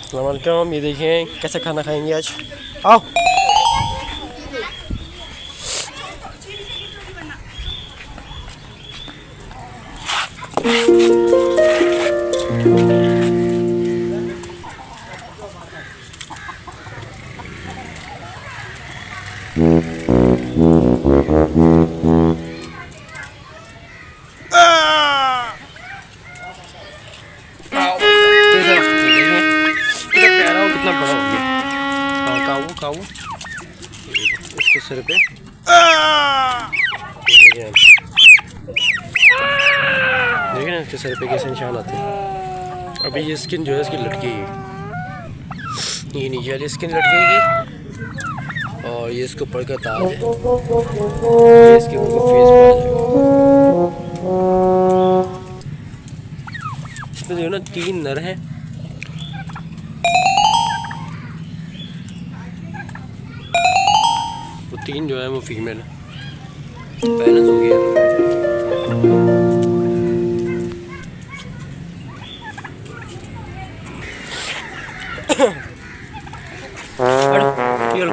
अस्सलामुअलैकुम। ये देखें कैसे खाना खाएंगे आज। आओ। कितना बड़ा हो गया। हाँ काऊ काऊ इसके सिर पे देखिए ना, इसके सिर पे कैसे निशान आते हैं। अभी ये स्किन जो है इसकी लटकेगी, ये नीचे वाली स्किन लटकेगी और ये इसके ऊपर का ताज है, ये इसके ऊपर फेस पे आ जाएगा। इसमें जो है ना 3 नर हैं, वो 3 जो है वो फीमेल है। बैलेंस हो गया। ये लो।